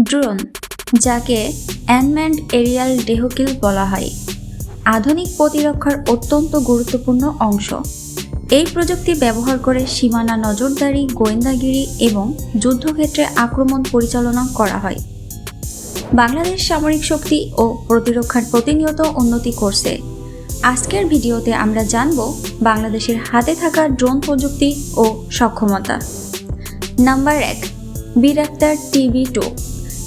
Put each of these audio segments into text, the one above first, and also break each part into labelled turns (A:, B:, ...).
A: Drone, যাকে অ্যানম্যান্ড aerial vehicle বলা হয়, আধুনিক প্রতিরক্ষার অত্যন্ত গুরুত্বপূর্ণ অংশ। এই প্রযুক্তি ব্যবহার করে সীমানা নজরদারি, গোয়েন্দাগিরি এবং যুদ্ধক্ষেত্রে আক্রমণ পরিচালনা করা হয়। বাংলাদেশ সামরিক শক্তি ও প্রতিরক্ষার প্রতিনিয়ত উন্নতি করছে। আজকের ভিডিওতে আমরা জানব বাংলাদেশের হাতে থাকা ড্রোন প্রযুক্তি ও সক্ষমতা। Number 1, বিরাক্তার TB2।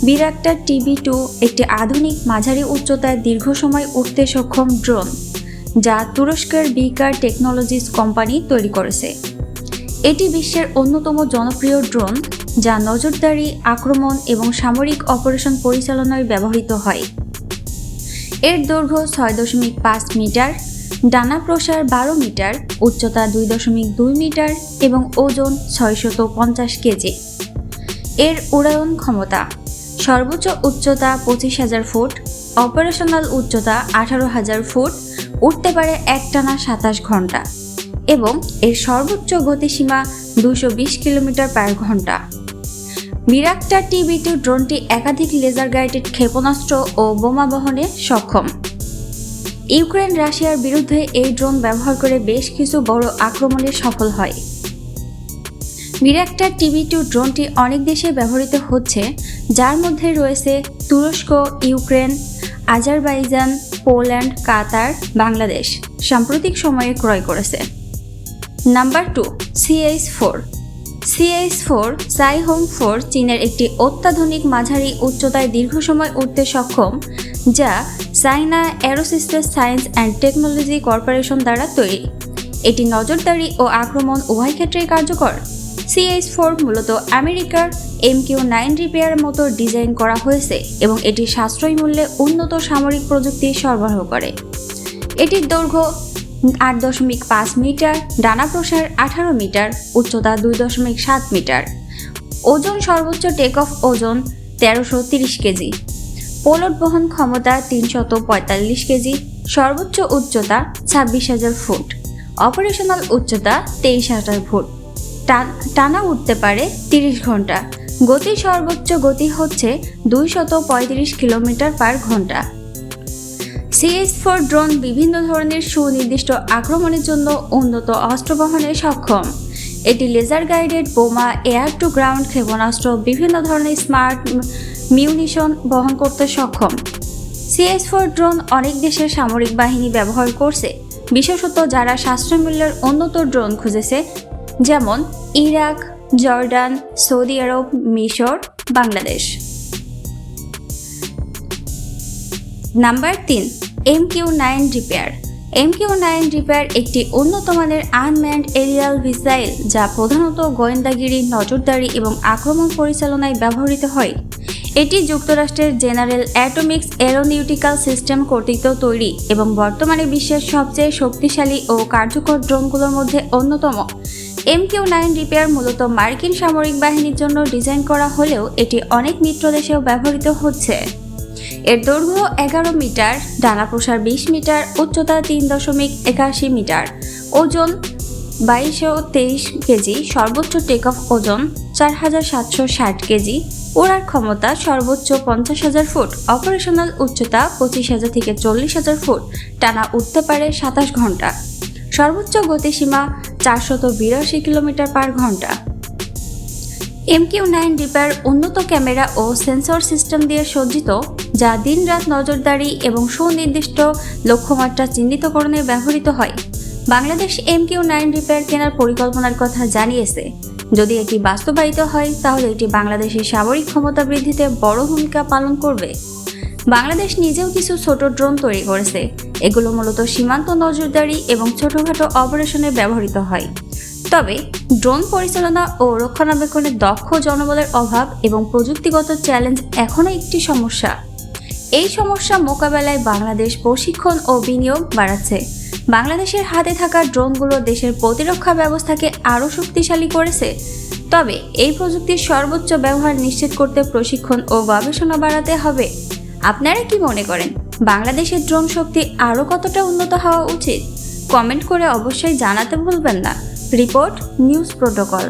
A: বিরাক্তার TB2 একটি আধুনিক মাঝারি উচ্চতায় দীর্ঘ সময় উঠতে সক্ষম ড্রোন, যা তুরস্কের বিকার টেকনোলজিস কোম্পানি তৈরি করেছে। এটি বিশ্বের অন্যতম জনপ্রিয় ড্রোন, যা নজরদারি, আক্রমণ এবং সামরিক অপারেশন পরিচালনায় ব্যবহৃত হয়। এর দৈর্ঘ্য 6.5 মিটার, ডানা প্রসার 12 মিটার, উচ্চতা 2.2 মিটার এবং ওজন 650 কেজি। এর উড়ায়ন ক্ষমতা: সর্বোচ্চ উচ্চতা 25,000 ফুট, অপারেশনাল উচ্চতা 18,000 ফুট, উঠতে পারে একটানা 27 ঘন্টা এবং এর সর্বোচ্চ গতিসীমা 220 কিলোমিটার পার ঘন্টা। বিরাক্তার TB2 ড্রোনটি একাধিক লেজার গাইডেড ক্ষেপণাস্ত্র ও বোমা বহনে সক্ষম। ইউক্রেন রাশিয়ার বিরুদ্ধে এই ড্রোন ব্যবহার করে বেশ কিছু বড় আক্রমণে সফল হয়। বিরাক্তার TB2 ড্রোনটি অনেক দেশে ব্যবহৃত হচ্ছে, যার মধ্যে রয়েছে তুরস্ক, ইউক্রেন, আজারবাইজান, পোল্যান্ড, কাতার, বাংলাদেশ সাম্প্রতিক সময়ে ক্রয় করেছে। Number 2, CH-4। CH-4 সাইহোং-4 চীনের একটি অত্যাধুনিক মাঝারি উচ্চতায় দীর্ঘ সময় উঠতে সক্ষম, যা China aerospace science and technology corporation দ্বারা তৈরি। এটি নজরদারি ও আক্রমণ উভয় ক্ষেত্রেই কার্যকর। CH-4 মূলত আমেরিকার MQ-9 রিপেয়ারের মতো ডিজাইন করা হয়েছে এবং এটি সাশ্রয়ী মূল্যে উন্নত সামরিক প্রযুক্তি সরবরাহ করে। এটির দৈর্ঘ্য 8.5 মিটার, ডানা প্রসার 18 মিটার, উচ্চতা 2.7 মিটার, ওজন সর্বোচ্চ টেক অফ ওজন 1330 কেজি, পেলোড বহন ক্ষমতা 345 কেজি, সর্বোচ্চ উচ্চতা 26,000 ফুট, অপারেশনাল উচ্চতা 23,000 ফুট, টানা উঠতে পারে 30 ঘন্টা। সর্বোচ্চ গতি হচ্ছে 235 কিলোমিটার পার ঘন্টা। CH-4 ড্রোন বিভিন্ন ধরনের সুনির্দিষ্ট আক্রমণের জন্য উন্নত অস্ত্র বহনে সক্ষম। এটি লেজার গাইডেড বোমা, এয়ার টু গ্রাউন্ড ক্ষেপণাস্ত্র, বিভিন্ন ধরনের স্মার্ট মিউনিশন বহন করতে সক্ষম। CH-4 ড্রোন অনেক দেশের সামরিক বাহিনী ব্যবহার করছে, বিশেষত যারা সাশ্রয়ী মূল্যের উন্নত ড্রোন খুঁজেছে, যেমন ইরাক, জর্ডান, সৌদি আরব, মিশর, Bangladesh. Number 3, MQ-9 repair. MQ-9 repair একটি উন্নত মানের আনম্যান্ড এরিয়াল মিসাইল, যা প্রধানত গোয়েন্দাগিরি, নজরদারি এবং আক্রমণ পরিচালনায় ব্যবহৃত হয়। এটি যুক্তরাষ্ট্রের জেনারেল অ্যাটমিক্স এরোনটিক্যাল সিস্টেম কর্তৃক তৈরি এবং বর্তমানে বিশ্বের সবচেয়ে শক্তিশালী ও কার্যকর ড্রোনগুলোর মধ্যে অন্যতম। MQ-9 রিপেয়ার মূলত মার্কিন সামরিক বাহিনীর জন্য ডিজাইন করা হলেও এটি অনেক মিত্র দেশেও ব্যবহৃত হচ্ছে। এর দৈর্ঘ্য 11 মিটার, ডানা প্রসার 20 মিটার, উচ্চতা 3.81 মিটার, ওজন 2223 কেজি, সর্বোচ্চ টেক অফ ওজন 4760 কেজি, ওড়ার ক্ষমতা সর্বোচ্চ 50,000 ফুট, অপারেশনাল উচ্চতা 25,000 থেকে 40,000 ফুট, টানা উঠতে পারে 27 ঘন্টা, সর্বোচ্চ গতিসীমা 482 কিলোমিটার পার ঘন্টা। MQ-9 রিপেয়ার উন্নত ক্যামেরা ও সেন্সর সিস্টেম দিয়ে সজ্জিত, যা দিনরাত নজরদারি এবং সুনির্দিষ্ট লক্ষ্যমাত্রা চিহ্নিতকরণে ব্যবহৃত হয়। বাংলাদেশ MQ-9 রিপেয়ার কেনার পরিকল্পনার কথা জানিয়েছে। যদি এটি বাস্তবায়িত হয়, তাহলে এটি বাংলাদেশের সামরিক ক্ষমতা বৃদ্ধিতে বড় ভূমিকা পালন করবে। বাংলাদেশ নিজেও কিছু ছোট ড্রোন তৈরি করেছে। এগুলো মূলত সীমান্ত নজরদারি এবং ছোটখাটো অপারেশনে ব্যবহৃত হয়। তবে ড্রোন পরিচালনা ও রক্ষণাবেক্ষণে দক্ষ জনবলের অভাব এবং প্রযুক্তিগত চ্যালেঞ্জ এখনও একটি সমস্যা। এই সমস্যা মোকাবেলায় বাংলাদেশ প্রশিক্ষণ ও বিনিয়োগ বাড়াচ্ছে। বাংলাদেশের হাতে থাকা ড্রোনগুলো দেশের প্রতিরক্ষা ব্যবস্থাকে আরও শক্তিশালী করেছে। তবে এই প্রযুক্তির সর্বোচ্চ ব্যবহার নিশ্চিত করতে প্রশিক্ষণ ও গবেষণা বাড়াতে হবে। আপনারা কি মনে করেন, বাংলাদেশের ড্রোন শক্তি আরও কতটা উন্নত হওয়া উচিত? কমেন্ট করে অবশ্যই জানাতে ভুলবেন না। Report news protocol.